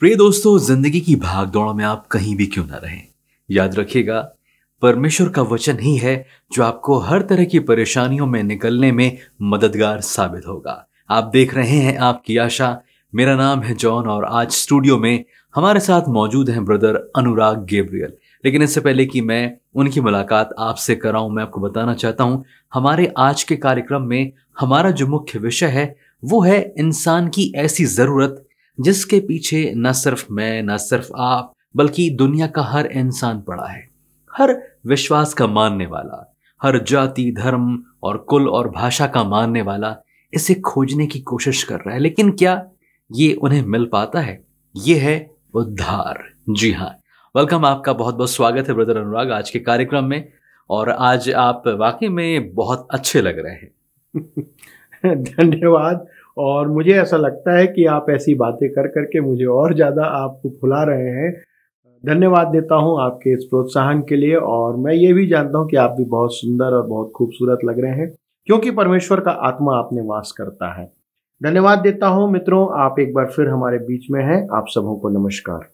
प्रिय दोस्तों, जिंदगी की भागदौड़ में आप कहीं भी क्यों ना रहें, याद रखिएगा, परमेश्वर का वचन ही है जो आपको हर तरह की परेशानियों में निकलने में मददगार साबित होगा। आप देख रहे हैं आपकी आशा। मेरा नाम है जॉन और आज स्टूडियो में हमारे साथ मौजूद हैं ब्रदर अनुराग गैब्रियल। लेकिन इससे पहले कि मैं उनकी मुलाकात आपसे कराऊं, मैं आपको बताना चाहता हूं हमारे आज के कार्यक्रम में हमारा जो मुख्य विषय है वो है इंसान की ऐसी जरूरत जिसके पीछे न सिर्फ मैं, न सिर्फ आप, बल्कि दुनिया का हर इंसान पड़ा है। हर विश्वास का मानने वाला, हर जाति, धर्म और कुल और भाषा का मानने वाला इसे खोजने की कोशिश कर रहा है। लेकिन क्या ये उन्हें मिल पाता है? ये है उद्धार। जी हाँ, वेलकम, आपका बहुत बहुत स्वागत है ब्रदर अनुराग आज के कार्यक्रम में। और आज आप वाकई में बहुत अच्छे लग रहे हैं। धन्यवाद। और मुझे ऐसा लगता है कि आप ऐसी बातें कर करके मुझे और ज़्यादा आपको फुला रहे हैं। धन्यवाद देता हूं आपके इस प्रोत्साहन के लिए। और मैं ये भी जानता हूं कि आप भी बहुत सुंदर और बहुत खूबसूरत लग रहे हैं क्योंकि परमेश्वर का आत्मा आप में वास करता है। धन्यवाद देता हूं मित्रों, आप एक बार फिर हमारे बीच में हैं। आप सबों को नमस्कार।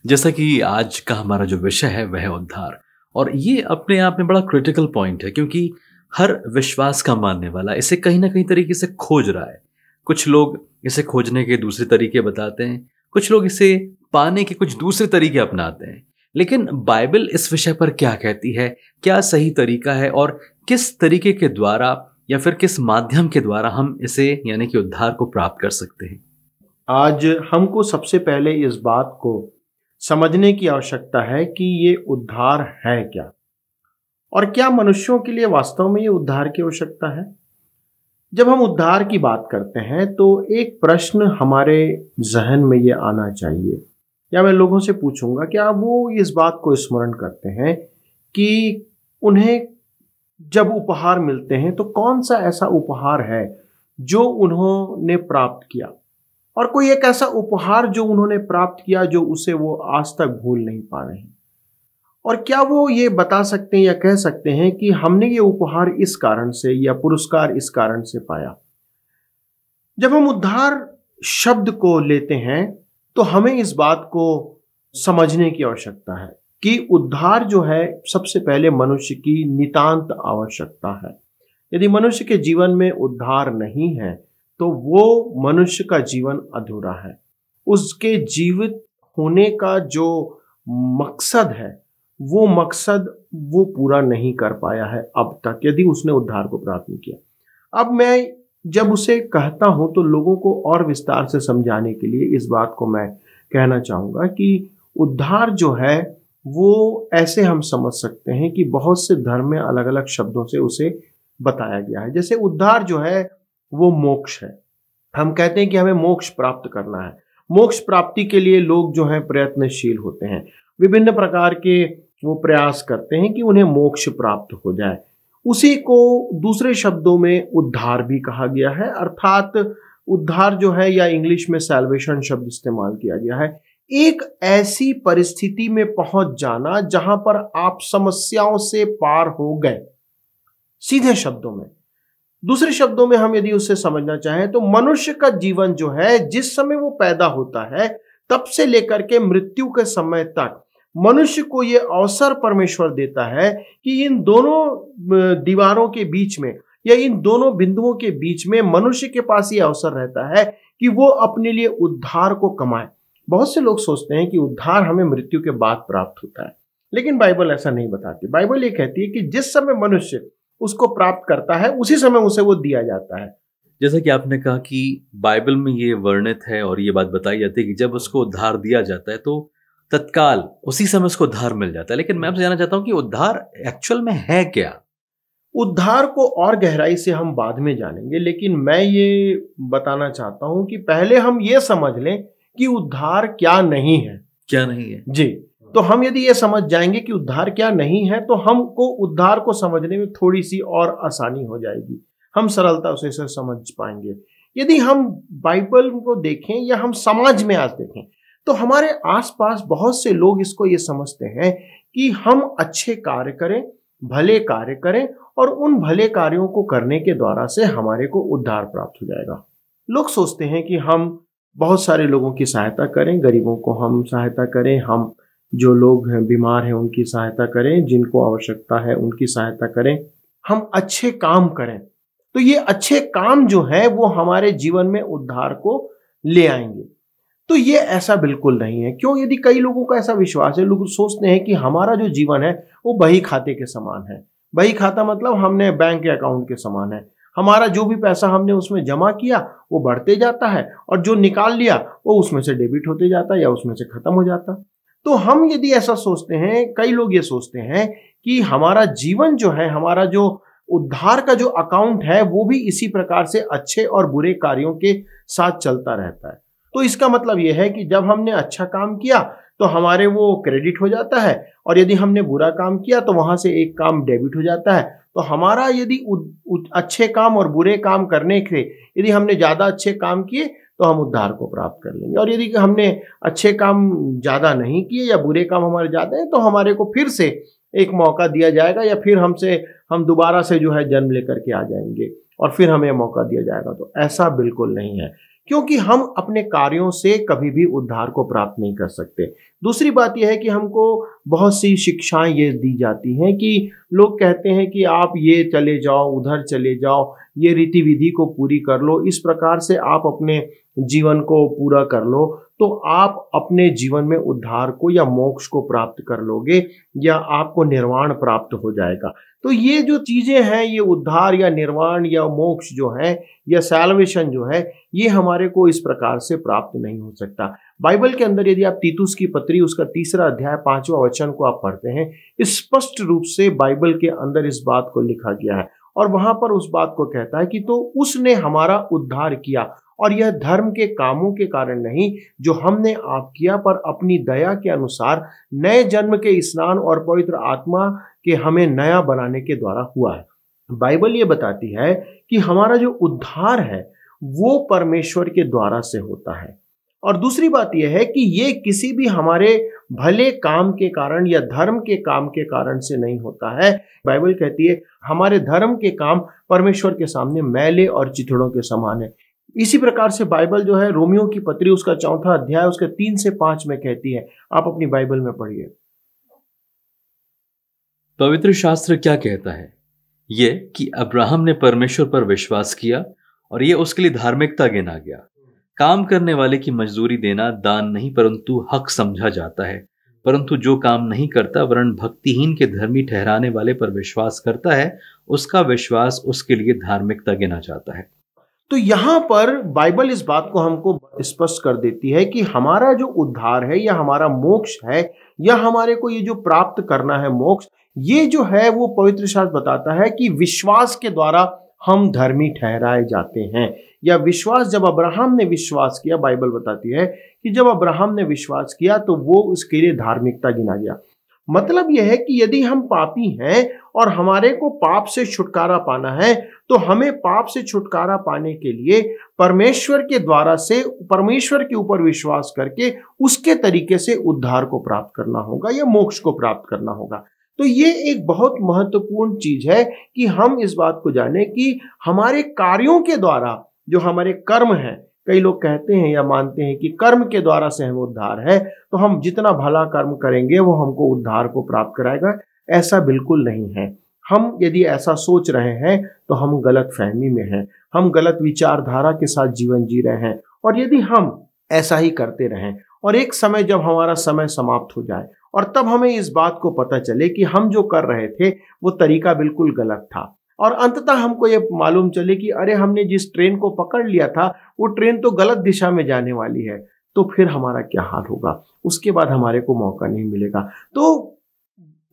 जैसा कि आज का हमारा जो विषय है वह है उद्धार, और ये अपने आप में बड़ा क्रिटिकल पॉइंट है क्योंकि हर विश्वास का मानने वाला इसे कहीं ना कहीं तरीके से खोज रहा है। कुछ लोग इसे खोजने के दूसरे तरीके बताते हैं, कुछ लोग इसे पाने के कुछ दूसरे तरीके अपनाते हैं। लेकिन बाइबल इस विषय पर क्या कहती है, क्या सही तरीका है और किस तरीके के द्वारा या फिर किस माध्यम के द्वारा हम इसे यानी कि उद्धार को प्राप्त कर सकते हैं? आज हमको सबसे पहले इस बात को समझने की आवश्यकता है कि ये उद्धार है क्या, और क्या मनुष्यों के लिए वास्तव में ये उद्धार की आवश्यकता है। जब हम उद्धार की बात करते हैं तो एक प्रश्न हमारे जहन में ये आना चाहिए, या मैं लोगों से पूछूंगा क्या वो इस बात को स्मरण करते हैं कि उन्हें जब उपहार मिलते हैं तो कौन सा ऐसा उपहार है जो उन्होंने प्राप्त किया, और कोई एक ऐसा उपहार जो उन्होंने प्राप्त किया जो उसे वो आज तक भूल नहीं पा रहे हैं। और क्या वो ये बता सकते हैं या कह सकते हैं कि हमने ये उपहार इस कारण से या पुरस्कार इस कारण से पाया। जब हम उद्धार शब्द को लेते हैं तो हमें इस बात को समझने की आवश्यकता है कि उद्धार जो है सबसे पहले मनुष्य की नितांत आवश्यकता है। यदि मनुष्य के जीवन में उद्धार नहीं है तो वो मनुष्य का जीवन अधूरा है। उसके जीवित होने का जो मकसद है वो मकसद वो पूरा नहीं कर पाया है अब तक, यदि उसने उद्धार को प्राप्त नहीं किया। अब मैं जब उसे कहता हूं तो लोगों को और विस्तार से समझाने के लिए इस बात को मैं कहना चाहूंगा कि उद्धार जो है वो ऐसे हम समझ सकते हैं कि बहुत से धर्म में अलग अलग शब्दों से उसे बताया गया है। जैसे उद्धार जो है वो मोक्ष है। हम कहते हैं कि हमें मोक्ष प्राप्त करना है। मोक्ष प्राप्ति के लिए लोग जो हैं प्रयत्नशील होते हैं, विभिन्न प्रकार के वो प्रयास करते हैं कि उन्हें मोक्ष प्राप्त हो जाए। उसी को दूसरे शब्दों में उद्धार भी कहा गया है, अर्थात उद्धार जो है, या इंग्लिश में सैल्वेशन शब्द इस्तेमाल किया गया है, एक ऐसी परिस्थिति में पहुंच जाना जहां पर आप समस्याओं से पार हो गए। सीधे शब्दों में, दूसरे शब्दों में हम यदि उससे समझना चाहें तो मनुष्य का जीवन जो है जिस समय वो पैदा होता है तब से लेकर के मृत्यु के समय तक मनुष्य को ये अवसर परमेश्वर देता है कि इन दोनों दीवारों के बीच में या इन दोनों बिंदुओं के बीच में मनुष्य के पास ये अवसर रहता है कि वो अपने लिए उद्धार को कमाए। बहुत से लोग सोचते हैं कि उद्धार हमें मृत्यु के बाद प्राप्त होता है, लेकिन बाइबल ऐसा नहीं बताती। बाइबल ये कहती है कि जिस समय मनुष्य उसको प्राप्त करता है उसी समय उसे वो दिया जाता है। जैसा कि आपने कहा कि बाइबल में ये वर्णित है और ये बात बताई जाती है कि जब उसको उद्धार दिया जाता है तो तत्काल उसी समय उसको उद्धार मिल जाता है। लेकिन मैं आपसे जानना चाहता हूं कि उद्धार एक्चुअल में है क्या? उद्धार को और गहराई से हम बाद में जानेंगे, लेकिन मैं ये बताना चाहता हूं कि पहले हम ये समझ लें कि उद्धार क्या नहीं है। क्या नहीं है? जी, तो हम यदि ये समझ जाएंगे कि उद्धार क्या नहीं है तो हमको उद्धार को समझने में थोड़ी सी और आसानी हो जाएगी, हम सरलता से समझ पाएंगे। यदि हम बाइबल को देखें या हम समाज में आज देखें तो हमारे आसपास बहुत से लोग इसको ये समझते हैं कि हम अच्छे कार्य करें, भले कार्य करें, और उन भले कार्यों को करने के द्वारा से हमारे को उद्धार प्राप्त हो जाएगा। लोग सोचते हैं कि हम बहुत सारे लोगों की सहायता करें, गरीबों को हम सहायता करें, हम जो लोग हैं बीमार हैं उनकी सहायता करें, जिनको आवश्यकता है उनकी सहायता करें, हम अच्छे काम करें। तो ये अच्छे काम जो है वो हमारे जीवन में उद्धार को ले आएंगे। तो ये ऐसा बिल्कुल नहीं है। क्यों? यदि कई लोगों का ऐसा विश्वास है, लोग सोचते हैं कि हमारा जो जीवन है वो बही खाते के समान है। बही खाता मतलब हमने बैंक के अकाउंट के समान है। हमारा जो भी पैसा हमने उसमें जमा किया वो बढ़ते जाता है, और जो निकाल लिया वो उसमें से डेबिट होते जाता है या उसमें से खत्म हो जाता। तो हम यदि ऐसा सोचते हैं, कई लोग ये सोचते हैं कि हमारा जीवन जो है, हमारा जो उद्धार का जो अकाउंट है वो भी इसी प्रकार से अच्छे और बुरे कार्यों के साथ चलता रहता है। तो इसका मतलब यह है कि जब हमने अच्छा काम किया तो हमारे वो क्रेडिट हो जाता है, और यदि हमने बुरा काम किया तो वहां से एक काम डेबिट हो जाता है। तो हमारा यदि अच्छे काम और बुरे काम करने के, यदि हमने ज्यादा अच्छे काम किए तो हम उद्धार को प्राप्त कर लेंगे, और यदि हमने अच्छे काम ज्यादा नहीं किए या बुरे काम हमारे ज्यादा हैं तो हमारे को फिर से एक मौका दिया जाएगा, या फिर हम दोबारा से जो है जन्म लेकर के आ जाएंगे और फिर हमें मौका दिया जाएगा। तो ऐसा बिल्कुल नहीं है, क्योंकि हम अपने कार्यों से कभी भी उद्धार को प्राप्त नहीं कर सकते। दूसरी बात यह है कि हमको बहुत सी शिक्षाएं ये दी जाती हैं कि लोग कहते हैं कि आप ये चले जाओ, उधर चले जाओ, ये रीति विधि को पूरी कर लो, इस प्रकार से आप अपने जीवन को पूरा कर लो तो आप अपने जीवन में उद्धार को या मोक्ष को प्राप्त कर लोगे, या आपको निर्वाण प्राप्त हो जाएगा। तो ये जो चीजें हैं, ये उद्धार या निर्वाण या मोक्ष जो है या सैल्वेशन जो है, ये हमारे को इस प्रकार से प्राप्त नहीं हो सकता। बाइबल के अंदर यदि आप तीतुस की पत्री उसका 3 अध्याय 5वां वचन को आप पढ़ते हैं, स्पष्ट रूप से बाइबल के अंदर इस बात को लिखा गया है, और वहां पर उस बात को कहता है कि तो उसने हमारा उद्धार किया, और यह धर्म के कामों के कारण नहीं जो हमने आप किया, पर अपनी दया के अनुसार नए जन्म के स्नान और पवित्र आत्मा के हमें नया बनाने के द्वारा हुआ है। बाइबल ये बताती है कि हमारा जो उद्धार है वो परमेश्वर के द्वारा से होता है, और दूसरी बात यह है कि ये किसी भी हमारे भले काम के कारण या धर्म के काम के कारण से नहीं होता है। बाइबल कहती है हमारे धर्म के काम परमेश्वर के सामने मैले और चिथड़ों के समान है। इसी प्रकार से बाइबल जो है रोमियो की पत्री उसका 4 अध्याय उसके 3 से 5 में कहती है। आप अपनी बाइबल में पढ़िए। पवित्र शास्त्र क्या कहता है? ये कि अब्राहम ने परमेश्वर पर विश्वास किया और ये उसके लिए धार्मिकता गिना गया। काम करने वाले की मजदूरी देना दान नहीं परंतु हक समझा जाता है, परंतु जो काम नहीं करता वरन भक्तिहीन के धर्मी ठहराने वाले पर विश्वास करता है, उसका विश्वास उसके लिए धार्मिकता गिना जाता है। तो यहां पर बाइबल इस बात को हमको स्पष्ट कर देती है कि हमारा जो उद्धार है या हमारा मोक्ष है या हमारे को ये जो प्राप्त करना है मोक्ष, ये जो है वो पवित्र शास्त्र बताता है कि विश्वास के द्वारा हम धर्मी ठहराए जाते हैं। या विश्वास, जब अब्राहम ने विश्वास किया, बाइबल बताती है कि जब अब्राहम ने विश्वास किया तो वो उसके लिए धार्मिकता गिना गया। मतलब यह है कि यदि हम पापी हैं और हमारे को पाप से छुटकारा पाना है तो हमें पाप से छुटकारा पाने के लिए परमेश्वर के द्वारा से, परमेश्वर के ऊपर विश्वास करके उसके तरीके से उद्धार को प्राप्त करना होगा या मोक्ष को प्राप्त करना होगा। तो ये एक बहुत महत्वपूर्ण चीज है कि हम इस बात को जाने कि हमारे कार्यों के द्वारा जो हमारे कर्म हैं, कई लोग कहते हैं या मानते हैं कि कर्म के द्वारा से हमें उद्धार है, तो हम जितना भला कर्म करेंगे वो हमको उद्धार को प्राप्त कराएगा। ऐसा बिल्कुल नहीं है। हम यदि ऐसा सोच रहे हैं तो हम गलत फहमी में हैं, हम गलत विचारधारा के साथ जीवन जी रहे हैं। और यदि हम ऐसा ही करते रहें और एक समय जब हमारा समय समाप्त हो जाए और तब हमें इस बात को पता चले कि हम जो कर रहे थे वो तरीका बिल्कुल गलत था, और अंततः हमको ये मालूम चले कि अरे हमने जिस ट्रेन को पकड़ लिया था वो ट्रेन तो गलत दिशा में जाने वाली है, तो फिर हमारा क्या हाल होगा? उसके बाद हमारे को मौका नहीं मिलेगा। तो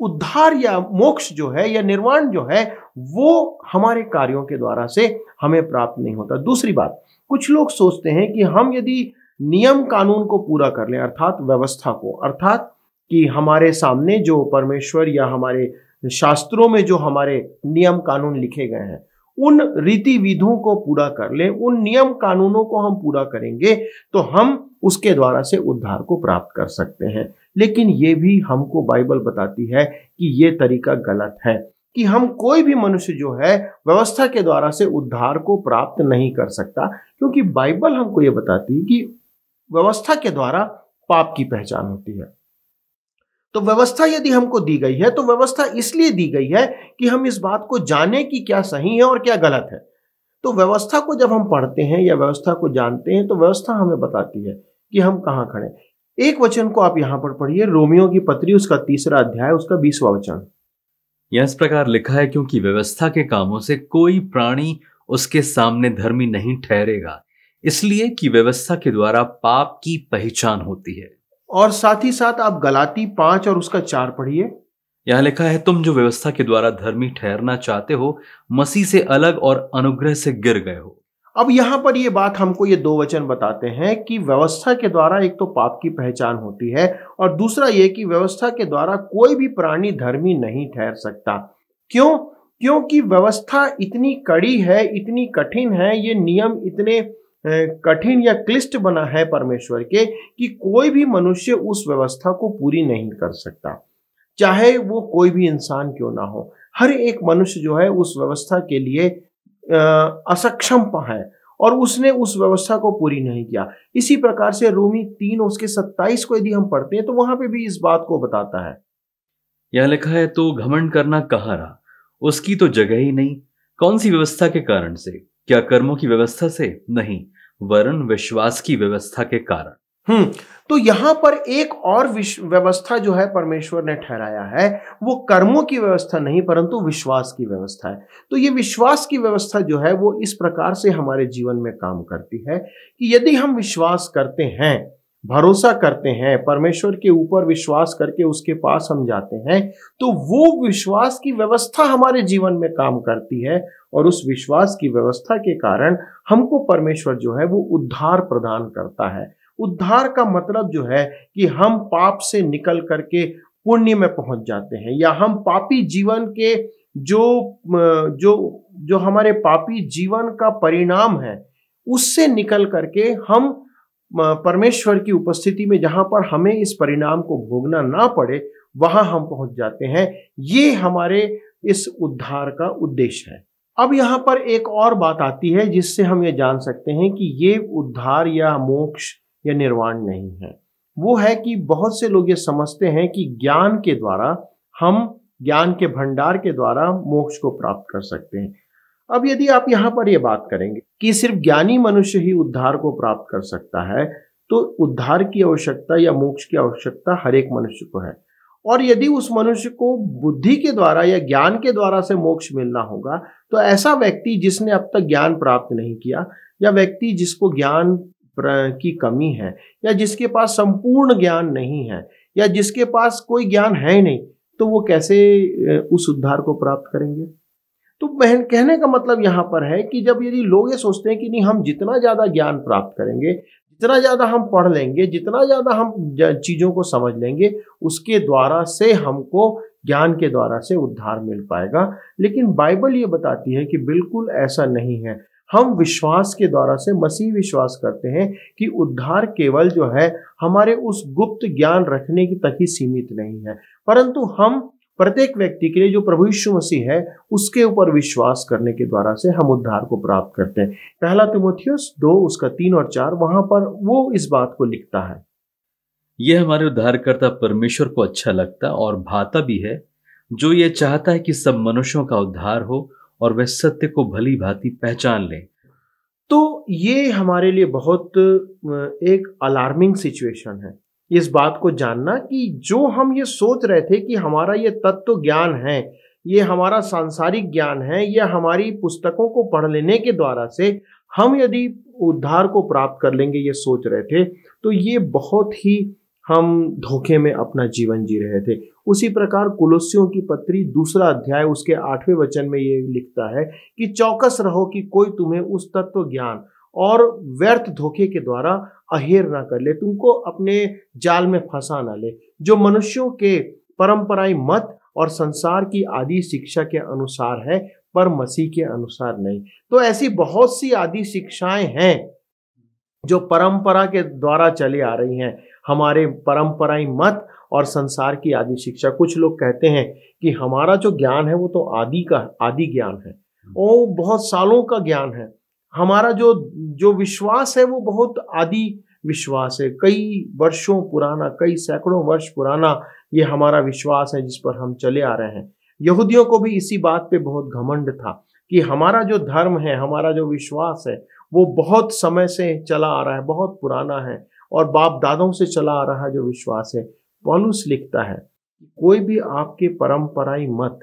उद्धार या मोक्ष जो है या निर्वाण जो है वो हमारे कार्यों के द्वारा से हमें प्राप्त नहीं होता। दूसरी बात, कुछ लोग सोचते हैं कि हम यदि नियम कानून को पूरा कर लें, अर्थात व्यवस्था को, अर्थात कि हमारे सामने जो परमेश्वर या हमारे शास्त्रों में जो हमारे नियम कानून लिखे गए हैं उन रीति विधियों को पूरा कर लें, उन नियम कानूनों को हम पूरा करेंगे तो हम उसके द्वारा से उद्धार को प्राप्त कर सकते हैं। लेकिन ये भी हमको बाइबल बताती है कि ये तरीका गलत है, कि हम कोई भी मनुष्य जो है व्यवस्था के द्वारा से उद्धार को प्राप्त नहीं कर सकता, क्योंकि बाइबल हमको ये बताती है कि व्यवस्था के द्वारा पाप की पहचान होती है। तो व्यवस्था यदि हमको दी गई है तो व्यवस्था इसलिए दी गई है कि हम इस बात को जाने कि क्या सही है और क्या गलत है। तो व्यवस्था को जब हम पढ़ते हैं या व्यवस्था को जानते हैं तो व्यवस्था हमें बताती है कि हम कहाँ खड़े। एक वचन को आप यहां पर पढ़िए, रोमियो की पत्री उसका 3 अध्याय उसका 20वां वचन। यह इस प्रकार लिखा है, क्योंकि व्यवस्था के कामों से कोई प्राणी उसके सामने धर्मी नहीं ठहरेगा, इसलिए कि व्यवस्था के द्वारा पाप की पहचान होती है। और साथ ही साथ आप गलाती 5 और उसका 4 पढ़िए। यह लिखा है, तुम जो व्यवस्था के द्वारा धर्मी ठहरना चाहते हो, मसीह से अलग और अनुग्रह से गिर गए हो। अब यहां पर ये बात हमको ये 2 वचन बताते हैं कि व्यवस्था के द्वारा एक तो पाप की पहचान होती है और दूसरा ये कि व्यवस्था के द्वारा कोई भी प्राणी धर्मी नहीं ठहर सकता। क्यों? क्योंकि व्यवस्था इतनी कड़ी है, इतनी कठिन है, ये नियम इतने कठिन या क्लिष्ट बना है परमेश्वर के कि कोई भी मनुष्य उस व्यवस्था को पूरी नहीं कर सकता, चाहे वो कोई भी इंसान क्यों ना हो। हर एक मनुष्य जो है उस व्यवस्था के लिए असक्षम है और उसने उस व्यवस्था को पूरी नहीं किया। इसी प्रकार से रोमी 3 उसके 27 को यदि हम पढ़ते हैं तो वहां पे भी इस बात को बताता है। यह लिखा है, तो घमंड करना कहाँ रहा, उसकी तो जगह ही नहीं। कौन सी व्यवस्था के कारण से? क्या कर्मों की व्यवस्था से? नहीं, वरन विश्वास की व्यवस्था के कारण। तो यहां पर एक और व्यवस्था जो है परमेश्वर ने ठहराया है, वो कर्मों की व्यवस्था नहीं परंतु विश्वास की व्यवस्था है। तो ये विश्वास की व्यवस्था जो है वो इस प्रकार से हमारे जीवन में काम करती है कि यदि हम विश्वास करते हैं, भरोसा करते हैं, परमेश्वर के ऊपर विश्वास करके उसके पास हम जाते हैं, तो वो विश्वास की व्यवस्था हमारे जीवन में काम करती है और उस विश्वास की व्यवस्था के कारण हमको परमेश्वर जो है वो उद्धार प्रदान करता है। उद्धार का मतलब जो है कि हम पाप से निकल करके पुण्य में पहुंच जाते हैं, या हम पापी जीवन के जो हमारे पापी जीवन का परिणाम है उससे निकल करके हम परमेश्वर की उपस्थिति में, जहां पर हमें इस परिणाम को भोगना ना पड़े, वहां हम पहुंच जाते हैं। ये हमारे इस उद्धार का उद्देश्य है। अब यहां पर एक और बात आती है जिससे हम ये जान सकते हैं कि ये उद्धार या मोक्ष या निर्वाण नहीं है। वो है कि बहुत से लोग ये समझते हैं कि ज्ञान के द्वारा, हम ज्ञान के भंडार के द्वारा मोक्ष को प्राप्त कर सकते हैं। अब यदि आप यहां पर ये बात करेंगे कि सिर्फ ज्ञानी मनुष्य ही उद्धार को प्राप्त कर सकता है, तो उद्धार की आवश्यकता या मोक्ष की आवश्यकता हर एक मनुष्य को है। और यदि उस मनुष्य को बुद्धि के द्वारा या ज्ञान के द्वारा से मोक्ष मिलना होगा, तो ऐसा व्यक्ति जिसने अब तक ज्ञान प्राप्त नहीं किया, या व्यक्ति जिसको ज्ञान की कमी है, या जिसके पास संपूर्ण ज्ञान नहीं है, या जिसके पास कोई ज्ञान है ही नहीं, तो वो कैसे उस उद्धार को प्राप्त करेंगे? तो बहन, कहने का मतलब यहां पर है कि जब यदि लोग ये सोचते हैं कि नहीं, हम जितना ज्यादा ज्ञान प्राप्त करेंगे, जितना ज्यादा हम पढ़ लेंगे, जितना ज्यादा हम चीजों को समझ लेंगे, उसके द्वारा से हमको ज्ञान के द्वारा से उद्धार मिल पाएगा। लेकिन बाइबल ये बताती है कि बिल्कुल ऐसा नहीं है। हम विश्वास के द्वारा से, मसीह विश्वास करते हैं कि उद्धार केवल जो है हमारे उस गुप्त ज्ञान रखने की तक ही सीमित नहीं है, परंतु हम प्रत्येक व्यक्ति के लिए जो प्रभु यीशु मसीह है उसके ऊपर विश्वास करने के द्वारा से हम उद्धार को प्राप्त करते हैं। पहला तीमुथियुस 2 उसका 3 और 4, वहां पर वो इस बात को लिखता है। यह हमारे उद्धारकर्ता परमेश्वर को अच्छा लगता और भाता भी है, जो ये चाहता है कि सब मनुष्यों का उद्धार हो और वे सत्य को भली भांति पहचान लें। तो ये हमारे लिए बहुत एक अलार्मिंग सिचुएशन है, इस बात को जानना कि जो हम ये सोच रहे थे कि हमारा ये तत्व ज्ञान है, ये हमारा सांसारिक ज्ञान है, या हमारी पुस्तकों को पढ़ लेने के द्वारा से हम यदि उद्धार को प्राप्त कर लेंगे, ये सोच रहे थे, तो ये बहुत ही हम धोखे में अपना जीवन जी रहे थे। उसी प्रकार कुलोसियों की पत्री 2 अध्याय उसके 8वें वचन में ये लिखता है कि चौकस रहो कि कोई तुम्हें उस तत्व ज्ञान और व्यर्थ धोखे के द्वारा अहेर ना कर ले, तुमको अपने जाल में फंसा ना ले, जो मनुष्यों के परंपराई मत और संसार की आदि शिक्षा के अनुसार है, पर मसीह के अनुसार नहीं। तो ऐसी बहुत सी आदि शिक्षाएं हैं जो परंपरा के द्वारा चली आ रही हैं, हमारे परंपराई मत और संसार की आदि शिक्षा। कुछ लोग कहते हैं कि हमारा जो ज्ञान है वो तो आदि ज्ञान है, वो बहुत सालों का ज्ञान है, हमारा जो विश्वास है वो बहुत आदि विश्वास है, कई वर्षों पुराना, कई सैकड़ों वर्ष पुराना ये हमारा विश्वास है जिस पर हम चले आ रहे हैं। यहूदियों को भी इसी बात पे बहुत घमंड था कि हमारा जो धर्म है, हमारा जो विश्वास है, वो बहुत समय से चला आ रहा है, बहुत पुराना है और बाप दादों से चला आ रहा जो विश्वास है। पौलुस लिखता है कोई भी आपके परंपराई मत,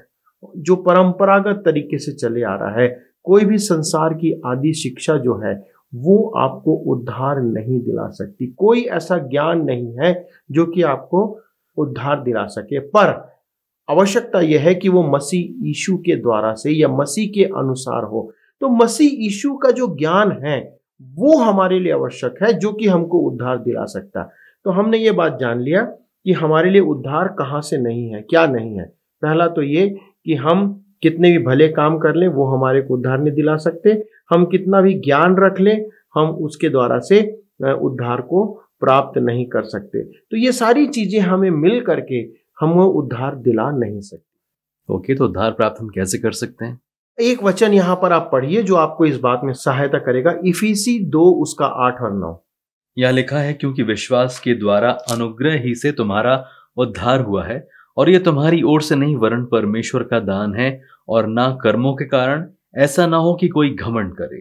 जो परंपरागत तरीके से चले आ रहा है, कोई भी संसार की आदि शिक्षा जो है, वो आपको उद्धार नहीं दिला सकती। कोई ऐसा ज्ञान नहीं है जो कि आपको उद्धार दिला सके, पर आवश्यकता यह है कि वो मसीह यीशु के द्वारा से या मसीह के अनुसार हो। तो मसीह यीशु का जो ज्ञान है वो हमारे लिए आवश्यक है, जो कि हमको उद्धार दिला सकता। तो हमने ये बात जान लिया कि हमारे लिए उद्धार कहाँ से नहीं है, क्या नहीं है। पहला तो ये कि हम कितने भी भले काम कर लें वो हमारे को उद्धार नहीं दिला सकते। हम कितना भी ज्ञान रख लें, हम उसके द्वारा से उद्धार को प्राप्त नहीं कर सकते। तो ये सारी चीजें हमें मिल करके हम वो उद्धार दिला नहीं सकते। ओके, तो उद्धार प्राप्त हम कैसे कर सकते हैं? एक वचन यहाँ पर आप पढ़िए जो आपको इस बात में सहायता करेगा। इफिसी 2 उसका 8 और 9। यह लिखा है, क्योंकि विश्वास के द्वारा अनुग्रह ही से तुम्हारा उद्धार हुआ है, और यह तुम्हारी ओर से नहीं वरन परमेश्वर का दान है, और ना कर्मों के कारण, ऐसा ना हो कि कोई घमंड करे।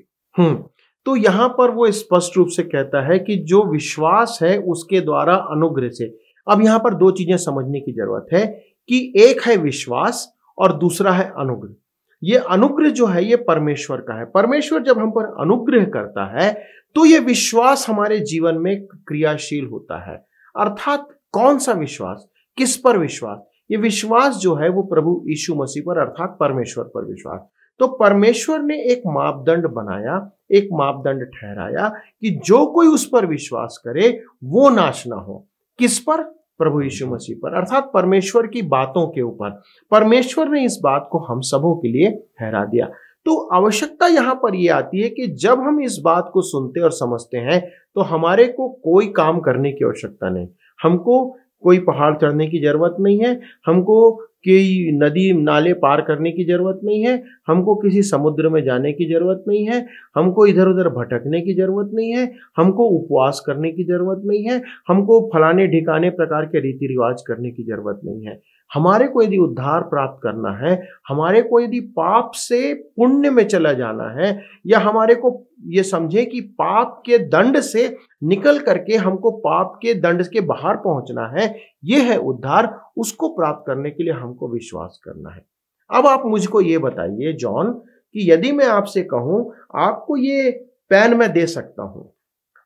तो यहाँ पर वो स्पष्ट रूप से कहता है कि जो विश्वास है उसके द्वारा अनुग्रह से। अब यहाँ पर दो चीजें समझने की जरूरत है कि एक है विश्वास और दूसरा है अनुग्रह। ये अनुग्रह जो है ये परमेश्वर का है। परमेश्वर जब हम पर अनुग्रह करता है तो ये विश्वास हमारे जीवन में क्रियाशील होता है। अर्थात कौन सा विश्वास, किस पर विश्वास? ये विश्वास जो है वो प्रभु यीशु मसीह पर अर्थात परमेश्वर पर विश्वास। तो परमेश्वर ने एक मापदंड बनाया, एक मापदंड ठहराया कि जो कोई उस पर विश्वास करे वो नाश ना हो। किस पर? प्रभु यीशु मसीह पर, अर्थात परमेश्वर की बातों के ऊपर। परमेश्वर ने इस बात को हम सबों के लिए ठहरा दिया। तो आवश्यकता यहां पर यह आती है कि जब हम इस बात को सुनते और समझते हैं तो हमारे को कोई काम करने की आवश्यकता नहीं। हमको कोई पहाड़ चढ़ने की जरूरत नहीं है, हमको कोई नदी नाले पार करने की जरूरत नहीं है, हमको किसी समुद्र में जाने की जरूरत नहीं है, हमको इधर उधर भटकने की जरूरत नहीं है, हमको उपवास करने की जरूरत नहीं है, हमको फलाने ढिकाने प्रकार के रीति रिवाज करने की जरूरत नहीं है। हमारे को यदि उद्धार प्राप्त करना है, हमारे को यदि पाप से पुण्य में चला जाना है, या हमारे को ये समझे कि पाप के दंड से निकल करके हमको पाप के दंड के बाहर पहुंचना है, ये है उद्धार। उसको प्राप्त करने के लिए हमको विश्वास करना है। अब आप मुझको ये बताइए जॉन कि यदि मैं आपसे कहूं आपको ये पेन मैं दे सकता हूं,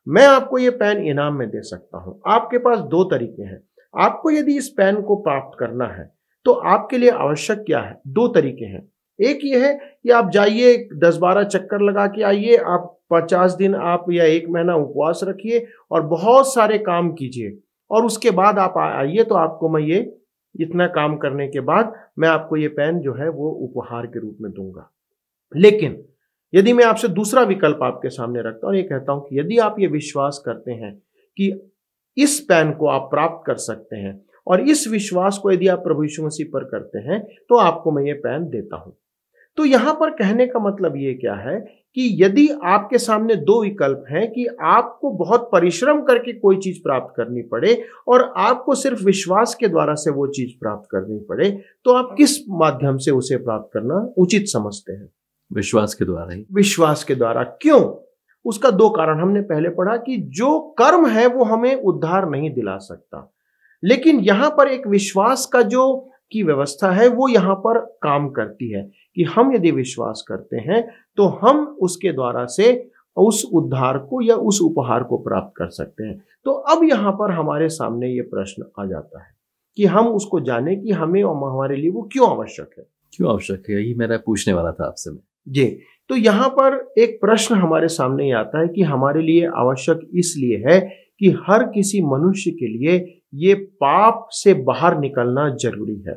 मैं आपको ये पेन इनाम में दे सकता हूं। आपके पास दो तरीके हैं। आपको यदि इस पेन को प्राप्त करना है तो आपके लिए आवश्यक क्या है? दो तरीके हैं। एक ये है कि आप जाइए 10-12 चक्कर लगा के आइए, आप 50 दिन आप या 1 महीना उपवास रखिए और बहुत सारे काम कीजिए, और उसके बाद आप आइए तो आपको मैं ये इतना काम करने के बाद मैं आपको ये पेन जो है वो उपहार के रूप में दूंगा। लेकिन यदि मैं आपसे दूसरा विकल्प आपके सामने रखता हूं, ये कहता हूं कि यदि आप ये विश्वास करते हैं कि इस पेन को आप प्राप्त कर सकते हैं और इस विश्वास को यदि आप प्रभु यीशु मसीह पर करते हैं तो आपको मैं ये पेन देता हूं। तो यहां पर कहने का मतलब ये क्या है कि यदि आपके सामने दो विकल्प हैं कि आपको बहुत परिश्रम करके कोई चीज प्राप्त करनी पड़े और आपको सिर्फ विश्वास के द्वारा से वो चीज प्राप्त करनी पड़े, तो आप किस माध्यम से उसे प्राप्त करना उचित समझते हैं? विश्वास के द्वारा ही। विश्वास के द्वारा। क्यों? उसका दो कारण हमने पहले पढ़ा कि जो कर्म है वो हमें उद्धार नहीं दिला सकता, लेकिन यहां पर एक विश्वास का जो की व्यवस्था है वो यहां पर काम करती है कि हम यदि विश्वास करते हैं तो हम उसके द्वारा से उस उद्धार को या उस उपहार को प्राप्त कर सकते हैं। तो अब यहां पर हमारे सामने ये प्रश्न आ जाता है कि हम उसको जाने कि हमें और हमारे लिए वो क्यों आवश्यक है। क्यों आवश्यक है, यही मेरा पूछने वाला था आपसे मैं। जी, तो यहां पर एक प्रश्न हमारे सामने ही आता है कि हमारे लिए आवश्यक इसलिए है कि हर किसी मनुष्य के लिए ये पाप से बाहर निकलना जरूरी है,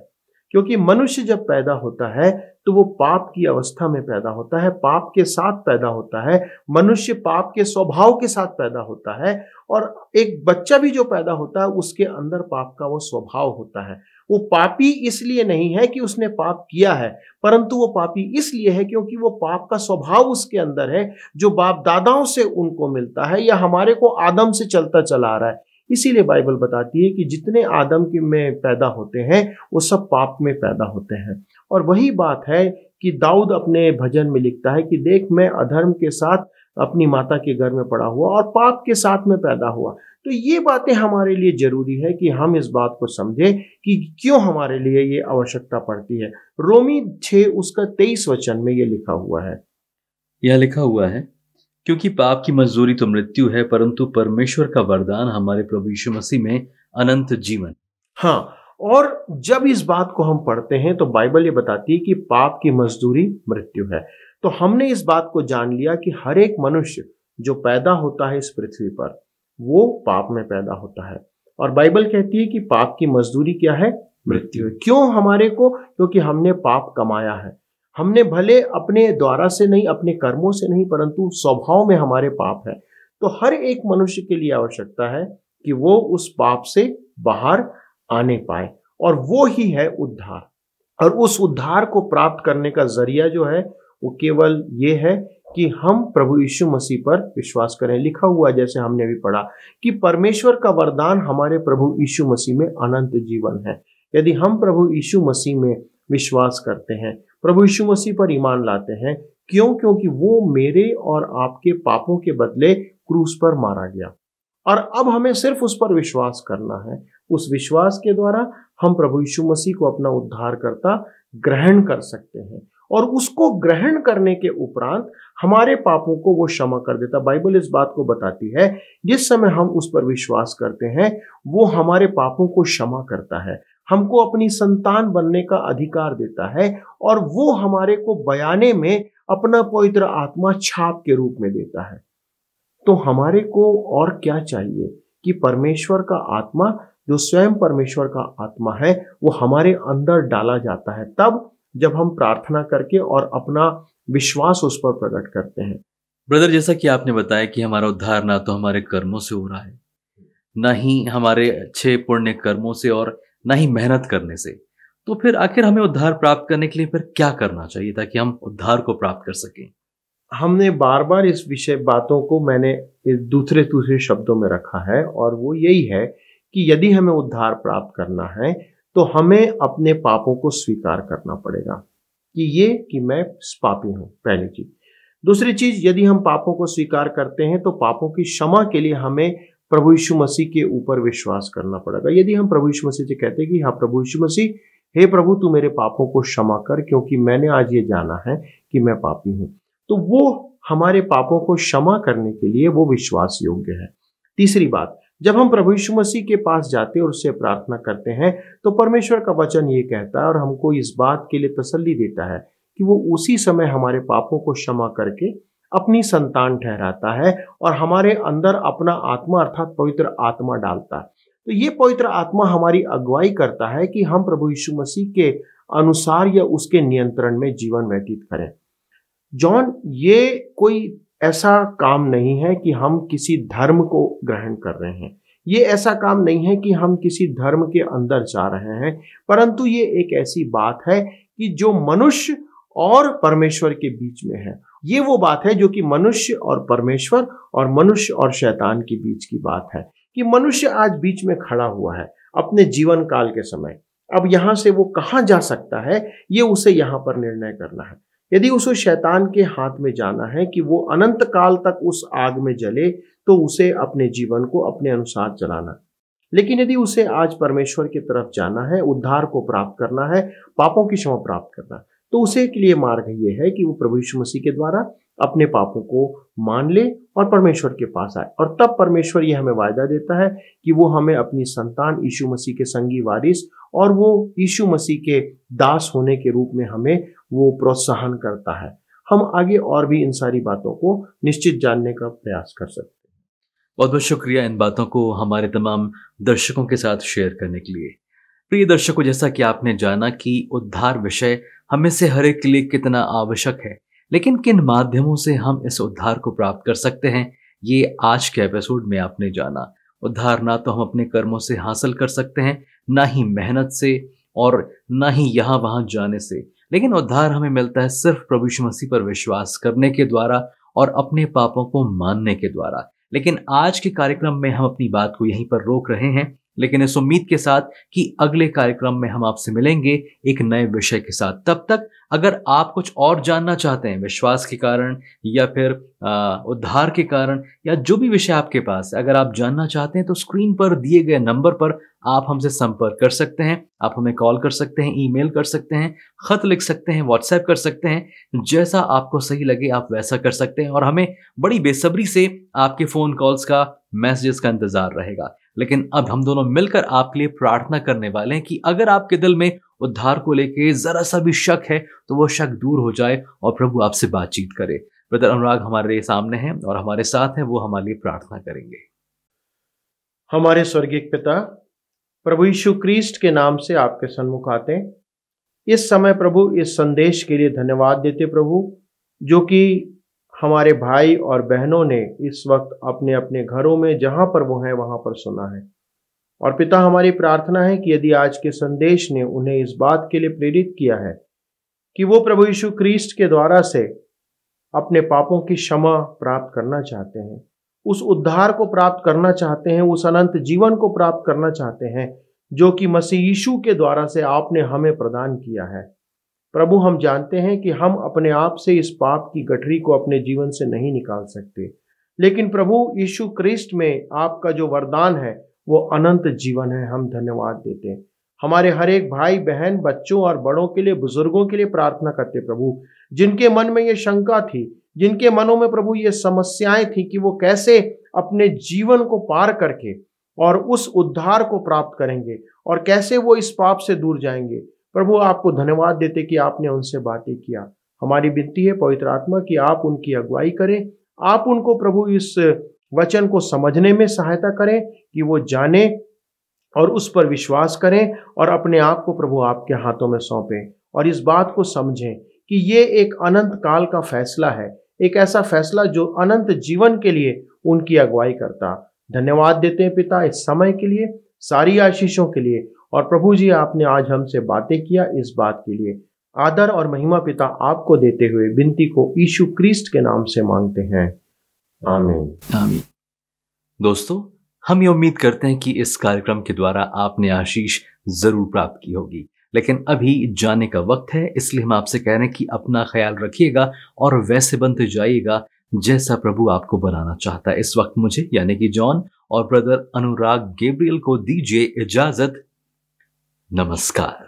क्योंकि मनुष्य जब पैदा होता है तो वो पाप की अवस्था में पैदा होता है, पाप के साथ पैदा होता है। मनुष्य पाप के स्वभाव के साथ पैदा होता है और एक बच्चा भी जो पैदा होता है उसके अंदर पाप का वो स्वभाव होता है। वो पापी इसलिए नहीं है कि उसने पाप किया है, परंतु वो पापी इसलिए है क्योंकि वो पाप का स्वभाव उसके अंदर है, जो बाप दादाओं से उनको मिलता है या हमारे को आदम से चलता चला आ रहा है। इसीलिए बाइबल बताती है कि जितने आदम के में पैदा होते हैं वो सब पाप में पैदा होते हैं। और वही बात है कि दाऊद अपने भजन में लिखता है कि देख, मैं अधर्म के साथ अपनी माता के घर में पड़ा हुआ और पाप के साथ में पैदा हुआ। तो ये बातें हमारे लिए जरूरी है कि हम इस बात को समझें कि क्यों हमारे लिए ये आवश्यकता पड़ती है। रोमी 6 उसका 23 वचन में ये लिखा हुआ है। यह लिखा हुआ है, क्योंकि पाप की मजदूरी तो मृत्यु है, परंतु परमेश्वर का वरदान हमारे प्रभु यीशु मसीह में अनंत जीवन। हाँ, और जब इस बात को हम पढ़ते हैं तो बाइबल ये बताती है कि पाप की मजदूरी मृत्यु है। तो हमने इस बात को जान लिया कि हर एक मनुष्य जो पैदा होता है इस पृथ्वी पर वो पाप में पैदा होता है। और बाइबल कहती है कि पाप की मजदूरी क्या है? मृत्यु है। क्यों हमारे को? क्योंकि हमने पाप कमाया है। हमने भले अपने द्वारा से नहीं, अपने कर्मों से नहीं, परंतु स्वभाव में हमारे पाप है। तो हर एक मनुष्य के लिए आवश्यकता है कि वो उस पाप से बाहर आने पाए, और वो ही है उद्धार। और उस उद्धार को प्राप्त करने का जरिया जो है वो केवल ये है कि हम प्रभु यीशु मसीह पर विश्वास करें। लिखा हुआ जैसे हमने भी पढ़ा कि परमेश्वर का वरदान हमारे प्रभु यीशु मसीह में अनंत जीवन है। यदि हम प्रभु यीशु मसीह में विश्वास करते हैं, प्रभु यीशु मसीह पर ईमान लाते हैं, क्यों? क्योंकि वो मेरे और आपके पापों के बदले क्रूस पर मारा गया, और अब हमें सिर्फ उस पर विश्वास करना है। उस विश्वास के द्वारा हम प्रभु यीशु मसीह को अपना उद्धारकर्ता ग्रहण कर सकते हैं, और उसको ग्रहण करने के उपरांत हमारे पापों को वो क्षमा कर देता। बाइबल इस बात को बताती है, जिस समय हम उस पर विश्वास करते हैं वो हमारे पापों को क्षमा करता है, हमको अपनी संतान बनने का अधिकार देता है, और वो हमारे को बयाने में अपना पवित्र आत्मा छाप के रूप में देता है। तो हमारे को और क्या चाहिए कि परमेश्वर का आत्मा, जो स्वयं परमेश्वर का आत्मा है, वो हमारे अंदर डाला जाता है तब जब हम प्रार्थना करके और अपना विश्वास उस पर प्रकट करते हैं। ब्रदर, जैसा कि आपने बताया कि हमारा उद्धार ना तो हमारे कर्मों से हो रहा है, ना ही हमारे अच्छे पुण्य कर्मों से, और ना ही मेहनत करने से, तो फिर आखिर हमें उद्धार प्राप्त करने के लिए फिर क्या करना चाहिए ताकि हम उद्धार को प्राप्त कर सकें? हमने बार बार इस विषय बातों को मैंने दूसरे शब्दों में रखा है, और वो यही है कि यदि हमें उद्धार प्राप्त करना है तो हमें अपने पापों को स्वीकार करना पड़ेगा कि मैं पापी हूं, पहली चीज। दूसरी चीज, यदि हम पापों को स्वीकार करते हैं तो पापों की क्षमा के लिए हमें प्रभु यीशु मसीह के ऊपर विश्वास करना पड़ेगा। यदि हम प्रभु यीशु मसीह से कहते हैं कि हाँ प्रभु यीशु मसीह, हे प्रभु तू मेरे पापों को क्षमा कर, क्योंकि मैंने आज ये जाना है कि मैं पापी हूं, तो वो हमारे पापों को क्षमा करने के लिए वो विश्वास योग्य है। तीसरी बात, जब हम प्रभु यीशु मसीह के पास जाते हैं और उससे प्रार्थना करते हैं तो परमेश्वर का वचन ये कहता है और हमको इस बात के लिए तसल्ली देता है कि वो उसी समय हमारे पापों को क्षमा करके अपनी संतान ठहराता है और हमारे अंदर अपना आत्मा अर्थात पवित्र आत्मा डालता है। तो ये पवित्र आत्मा हमारी अगुवाई करता है कि हम प्रभु यीशु मसीह के अनुसार या उसके नियंत्रण में जीवन व्यतीत करें। जॉन, ये कोई ऐसा काम नहीं है कि हम किसी धर्म को ग्रहण कर रहे हैं, ये ऐसा काम नहीं है कि हम किसी धर्म के अंदर जा रहे हैं, परंतु ये एक ऐसी बात है कि जो मनुष्य और परमेश्वर के बीच में है। ये वो बात है जो कि मनुष्य और परमेश्वर और मनुष्य और शैतान के बीच की बात है, कि मनुष्य आज बीच में खड़ा हुआ है अपने जीवन काल के समय। अब यहां से वो कहां जा सकता है, ये उसे यहां पर निर्णय करना है। यदि उसे शैतान के हाथ में जाना है कि वो अनंत काल तक उस आग में जले, तो उसे अपने जीवन को अपने अनुसार चलाना। लेकिन यदि उसे आज परमेश्वर की तरफ जाना है, उद्धार को प्राप्त करना है, पापों की क्षमा प्राप्त करना, तो उसे के लिए मार्ग ये है कि वो प्रभु यीशु मसीह के द्वारा अपने पापों को मान ले और परमेश्वर के पास आए। और तब परमेश्वर ये हमें वायदा देता है कि वो हमें अपनी संतान यीशु मसीह के संगी वारिस और वो यीशु मसीह के दास होने के रूप में हमें वो प्रोत्साहन करता है। हम आगे और भी इन सारी बातों को निश्चित जानने का प्रयास कर सकते हैं। बहुत बहुत शुक्रिया इन बातों को हमारे तमाम दर्शकों के साथ शेयर करने के लिए। प्रिय दर्शकों, जैसा कि आपने जाना कि उद्धार विषय हमें से हर एक के लिए कितना आवश्यक है, लेकिन किन माध्यमों से हम इस उद्धार को प्राप्त कर सकते हैं, ये आज के एपिसोड में आपने जाना। उद्धार ना तो हम अपने कर्मों से हासिल कर सकते हैं, ना ही मेहनत से, और ना ही यहाँ वहां जाने से, लेकिन उद्धार हमें मिलता है सिर्फ प्रभु यीशु मसीह पर विश्वास करने के द्वारा और अपने पापों को मानने के द्वारा। लेकिन आज के कार्यक्रम में हम अपनी बात को यहीं पर रोक रहे हैं, लेकिन इस उम्मीद के साथ कि अगले कार्यक्रम में हम आपसे मिलेंगे एक नए विषय के साथ। तब तक अगर आप कुछ और जानना चाहते हैं विश्वास के कारण या फिर उद्धार के कारण, या जो भी विषय आपके पास है, अगर आप जानना चाहते हैं तो स्क्रीन पर दिए गए नंबर पर आप हमसे संपर्क कर सकते हैं। आप हमें कॉल कर सकते हैं, ईमेल कर सकते हैं, खत लिख सकते हैं, व्हाट्सएप कर सकते हैं। जैसा आपको सही लगे आप वैसा कर सकते हैं, और हमें बड़ी बेसब्री से आपके फोन कॉल्स का, मैसेजेस का इंतजार रहेगा। लेकिन अब हम दोनों मिलकर आपके लिए प्रार्थना करने वाले हैं कि अगर आपके दिल में उद्धार को लेके जरा सा भी शक है तो वो शक दूर हो जाए और प्रभु आपसे बातचीत करे। ब्रदर अनुराग हमारे सामने हैं और हमारे साथ हैं, वो हमारे लिए प्रार्थना करेंगे। हमारे स्वर्गीय पिता, प्रभु यीशु क्रिस्ट के नाम से आपके सन्मुख आते हैं। इस समय प्रभु इस संदेश के लिए धन्यवाद देते प्रभु, जो कि हमारे भाई और बहनों ने इस वक्त अपने अपने घरों में जहां पर वो हैं वहां पर सुना है। और पिता, हमारी प्रार्थना है कि यदि आज के संदेश ने उन्हें इस बात के लिए प्रेरित किया है कि वो प्रभु यीशु क्रिस्ट के द्वारा से अपने पापों की क्षमा प्राप्त करना चाहते हैं, उस उद्धार को प्राप्त करना चाहते हैं, उस अनंत जीवन को प्राप्त करना चाहते हैं जो कि मसीह यीशु के द्वारा से आपने हमें प्रदान किया है। प्रभु, हम जानते हैं कि हम अपने आप से इस पाप की गठरी को अपने जीवन से नहीं निकाल सकते, लेकिन प्रभु यीशु क्रिस्ट में आपका जो वरदान है वो अनंत जीवन है। हम धन्यवाद देते हैं। हमारे हर एक भाई बहन, बच्चों और बड़ों के लिए, बुजुर्गों के लिए प्रार्थना करते प्रभु, जिनके मन में ये शंका थी, जिनके मनों में प्रभु ये समस्याएं थी कि वो कैसे अपने जीवन को पार करके और उस उद्धार को प्राप्त करेंगे और कैसे वो इस पाप से दूर जाएंगे। प्रभु, आपको धन्यवाद देते कि आपने उनसे बातें किया। हमारी विनती है पवित्र आत्मा कि आप उनकी अगुवाई करें, आप उनको प्रभु इस वचन को समझने में सहायता करें कि वो जाने और उस पर विश्वास करें और अपने आप को प्रभु आपके हाथों में सौंपें, और इस बात को समझें कि ये एक अनंत काल का फैसला है, एक ऐसा फैसला जो अनंत जीवन के लिए उनकी अगुवाई करता। धन्यवाद देते हैं पिता इस समय के लिए, सारी आशीषों के लिए। और प्रभु जी, आपने आज हमसे बातें किया, इस बात के लिए आदर और महिमा पिता आपको देते हुए विनती को यीशु क्रिस्ट के नाम से मांगते हैं, आमीन। आमीन। दोस्तों, हम ये उम्मीद करते हैं कि इस कार्यक्रम के द्वारा आपने आशीष जरूर प्राप्त की होगी, लेकिन अभी जाने का वक्त है, इसलिए हम आपसे कह रहे हैं कि अपना ख्याल रखिएगा और वैसे बनते जाइएगा जैसा प्रभु आपको बनाना चाहता है। इस वक्त मुझे यानी कि जॉन और ब्रदर अनुराग गैब्रियल को दीजिए इजाजत। नमस्कार।